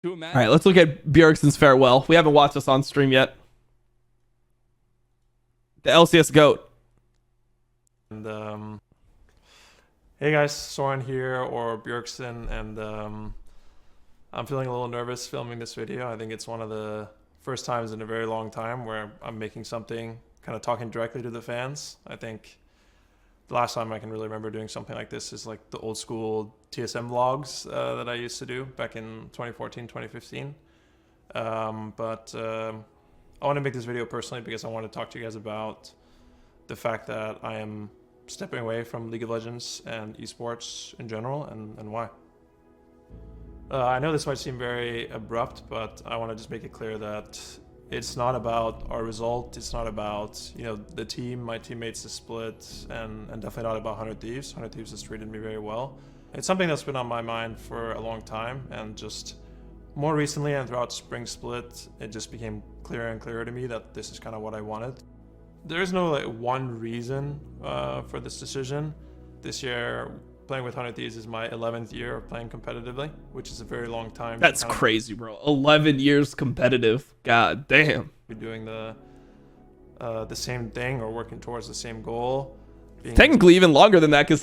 All right, let's look at Bjergsen's farewell. We haven't watched this on stream yet. The LCS GOAT. And hey guys, Soren here, or Bjergsen, and I'm feeling a little nervous filming this video. I think it's one of the first times in a very long time where I'm making something, kind of talking directly to the fans. I think the last time I can really remember doing something like this is like the old school TSM vlogs that I used to do back in 2014, 2015. But I want to make this video personally because I want to talk to you guys about the fact that I am stepping away from League of Legends and esports in general, and why. I know this might seem very abrupt, but I want to just make it clear that it's not about our result. It's not about, you know, the team, my teammates, the split, and definitely not about 100 Thieves. 100 Thieves has treated me very well. It's something that's been on my mind for a long time, and just more recently and throughout Spring Split, it just became clearer and clearer to me that this is kind of what I wanted. There is no like one reason for this decision. This year, playing with 100 Thieves is my 11th year of playing competitively, which is a very long time. That's crazy, bro. 11 years competitive. God damn. Be doing the same thing or working towards the same goal. Technically, even longer than that, because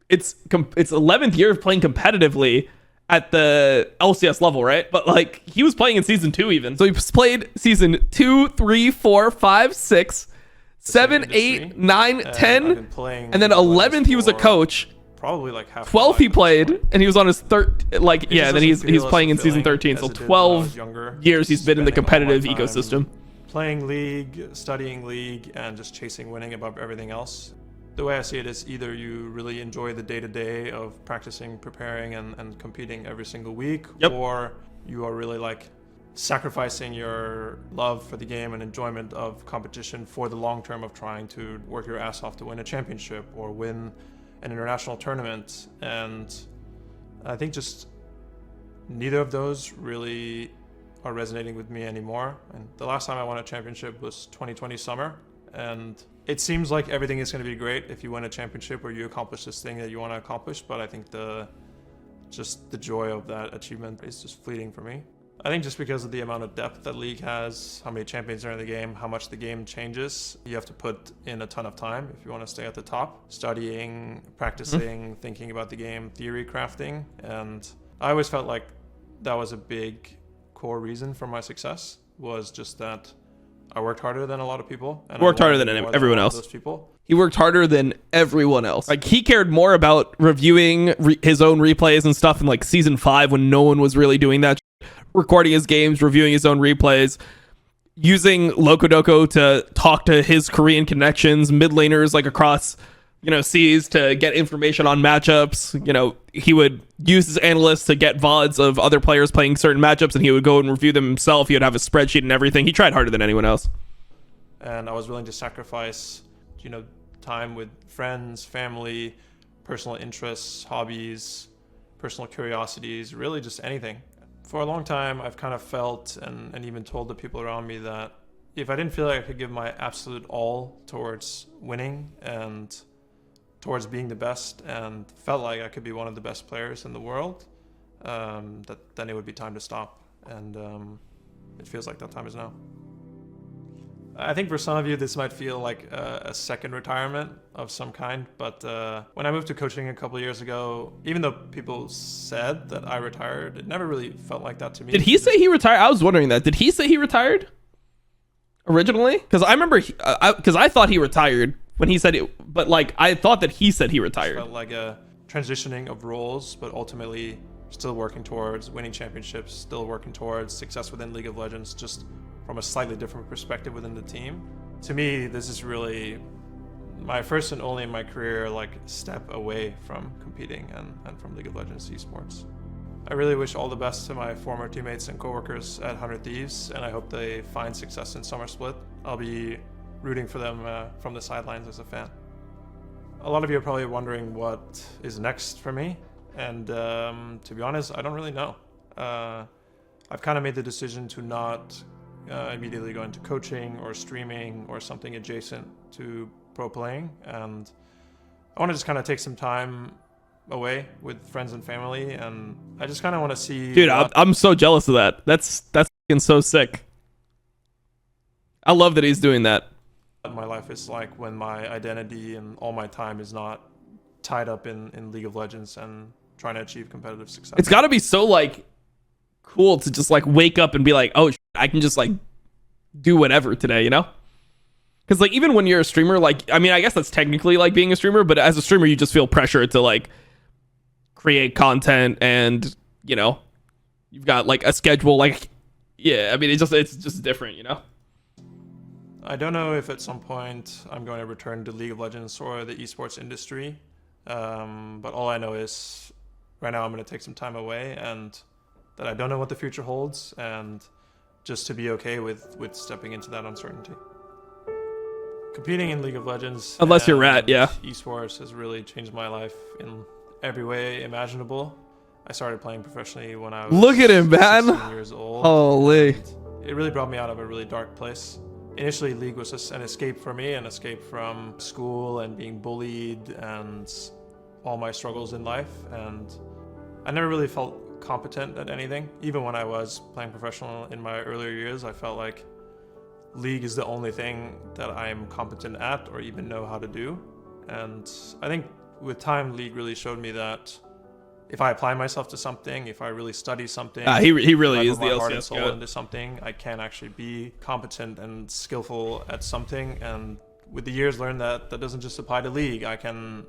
it's 11th year of playing competitively at the LCS level, right? But like he was playing in season 2 even. So he played season 2, 3, 4, 5, 6, 7, 8, 9, 10, and then 11th he was a coach. Probably like half. 12th he played, and he was on his third. Like yeah, then he's playing in season 13. So 12 years he's been in the competitive ecosystem. Playing League, studying League, and just chasing winning above everything else. The way I see it is either you really enjoy the day-to-day of practicing, preparing, and competing every single week, or you are really like sacrificing your love for the game and enjoyment of competition for the long term of trying to work your ass off to win a championship or win an international tournament. And I think just neither of those really are resonating with me anymore. And the last time I won a championship was 2020 summer, and it seems like everything is going to be great if you win a championship or you accomplish this thing that you want to accomplish, but I think the joy of that achievement is just fleeting for me. I think just because of the amount of depth that League has, how many champions are in the game, how much the game changes, you have to put in a ton of time if you want to stay at the top. Studying, practicing, thinking about the game, theory crafting. And I always felt like that was a big core reason for my success, was just that I worked harder than a lot of people. And worked harder than everyone else. Those people. He worked harder than everyone else. Like he cared more about reviewing his own replays and stuff in like season 5 when no one was really doing that. Recording his games, reviewing his own replays, using Locodoco to talk to his Korean connections, mid laners like across, seas to get information on matchups. He would use his analysts to get VODs of other players playing certain matchups, and he would go and review them himself. He would have a spreadsheet and everything. He tried harder than anyone else. And I was willing to sacrifice, time with friends, family, personal interests, hobbies, personal curiosities, really just anything. For a long time, I've kind of felt and even told the people around me that if I didn't feel like I could give my absolute all towards winning and towards being the best, and felt like I could be one of the best players in the world, then it would be time to stop. And it feels like that time is now. I think for some of you, this might feel like a second retirement of some kind, but when I moved to coaching a couple of years ago, even though people said that I retired, it never really felt like that to me. Did he say he retired? I was wondering that. Did he say he retired originally? Because I remember, because I thought he retired when he said it, but like I thought that he said he retired. It felt like a transitioning of roles, but ultimately still working towards winning championships, still working towards success within League of Legends, just from a slightly different perspective within the team. To me, this is really my first and only in my career step away from competing and from League of Legends esports. I really wish all the best to my former teammates and coworkers at 100 Thieves, and I hope they find success in Summer Split. I'll be rooting for them from the sidelines as a fan. A lot of you are probably wondering what is next for me, and to be honest, I don't really know. I've kind of made the decision to not immediately go into coaching or streaming or something adjacent to pro playing, and I want to just kind of take some time away with friends and family, and I just kind of want to see. Dude, I'm so jealous of that. That's fucking so sick. I love that he's doing that. What my life is like when my identity and all my time is not tied up in League of Legends and trying to achieve competitive success. It's got to be so like cool to just like wake up and be like, oh, I can just like do whatever today, you know? Because like even when you're a streamer, like I mean, I guess that's technically like being a streamer, but as a streamer, you just feel pressure to like create content, and you know, you've got like a schedule. Like, yeah, I mean, it's just different, you know? I don't know if at some point I'm going to return to League of Legends or the esports industry, but all I know is right now I'm going to take some time away, and that I don't know what the future holds, and just to be okay with stepping into that uncertainty. Competing in League of Legends, unless you're Rat, yeah. Esports has really changed my life in every way imaginable. I started playing professionally when I was look at him, man. 16 years old. Holy! It really brought me out of a really dark place. Initially, League was just an escape for me, an escape from school and being bullied and all my struggles in life. And I never really felt competent at anything. Even when I was playing professional in my earlier years, I felt like League is the only thing that I'm competent at or even know how to do. And I think with time, League really showed me that if I apply myself to something, if I really study something, he really is the heart and LCS soul god. into something, I can actually be competent and skillful at something. And with the years, learned that that doesn't just apply to League. I can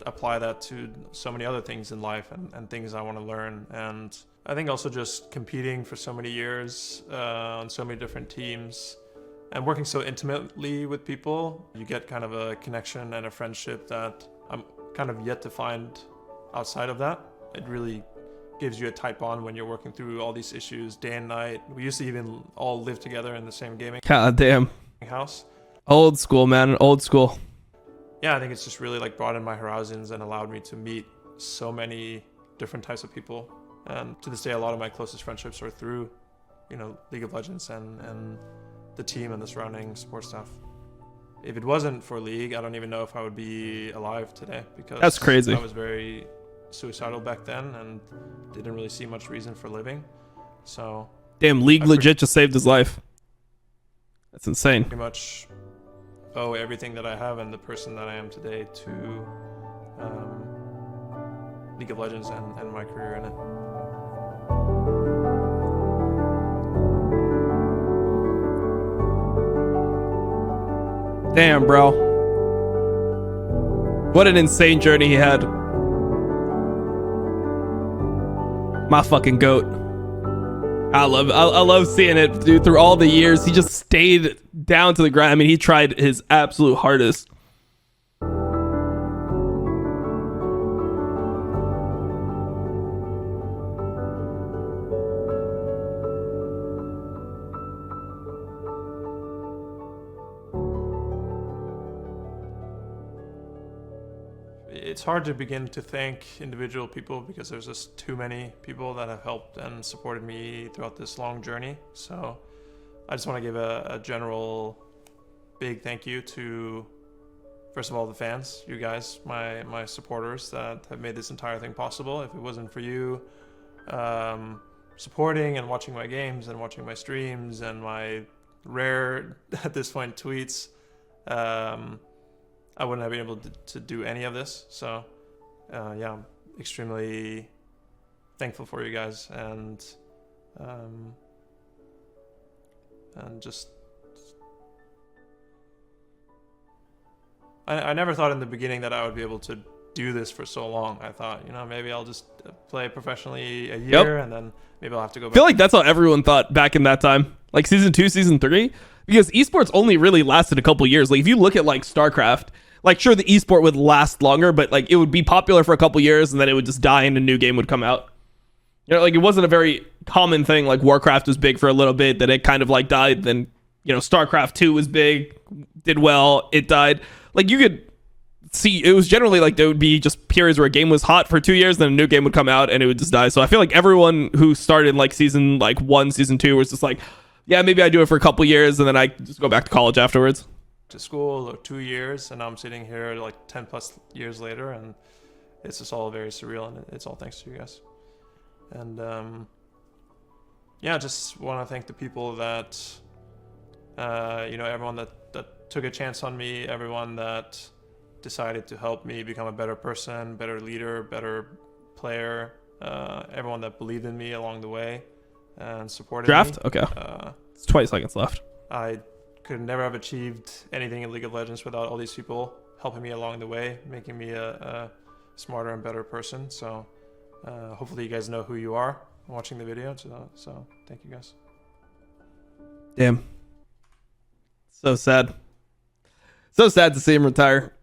apply that to so many other things in life and things I want to learn. And I think also just competing for so many years on so many different teams and working so intimately with people, you get kind of a connection and a friendship that I'm kind of yet to find outside of that. It really gives you a tight bond when you're working through all these issues day and night. We used to even all live together in the same gaming God damn. house. Old school, man. Old school. Yeah, I think it's just really like broadened my horizons and allowed me to meet so many different types of people. And to this day, a lot of my closest friendships are through, you know, League of Legends and the team and the surrounding support staff. If it wasn't for League, I don't even know if I would be alive today, because That's crazy. I was very suicidal back then and didn't really see much reason for living. So Damn, League legit just saved his life. That's insane. pretty much owe everything that I have and the person that I am today to League of Legends and my career in it. Damn, bro. What an insane journey he had. My fucking goat. I love seeing it, dude. Through all the years, he just stayed down to the ground. I mean, he tried his absolute hardest. It's hard to begin to thank individual people because there's just too many people that have helped and supported me throughout this long journey. So I just want to give a general big thank you to, first of all, the fans, you guys, my supporters that have made this entire thing possible. If it wasn't for you supporting and watching my games and watching my streams and my rare, at this point, tweets, I wouldn't have been able to do any of this. So yeah, I'm extremely thankful for you guys, and just I never thought in the beginning that I would be able to do this for so long. I thought, you know, maybe I'll just play professionally a year, and then maybe I'll have to go back. I feel like that's how everyone thought back in that time, like season 2, season 3, because esports only really lasted a couple years. Like if you look at like StarCraft, like sure the esport would last longer, but like it would be popular for a couple years and then it would just die and a new game would come out. You know, like it wasn't a very common thing. Like Warcraft was big for a little bit, then it kind of like died. Then, you know, StarCraft 2 was big, did well, it died. Like you could see, it was generally like there would be just periods where a game was hot for 2 years, then a new game would come out and it would just die. So I feel like everyone who started like season like 1, season 2 was just like, yeah, maybe I do it for a couple years and then I just go back to college afterwards. To school or 2 years, and now I'm sitting here like 10 plus years later, and it's just all very surreal, and it's all thanks to you guys. And yeah, just want to thank the people that everyone that took a chance on me, everyone that decided to help me become a better person, better leader, better player, everyone that believed in me along the way and supported Draft? me. Okay. It's 20 seconds left. I could never have achieved anything in League of Legends without all these people helping me along the way, making me a smarter and better person. So hopefully you guys know who you are watching the video. So thank you guys. Damn. So sad. So sad to see him retire.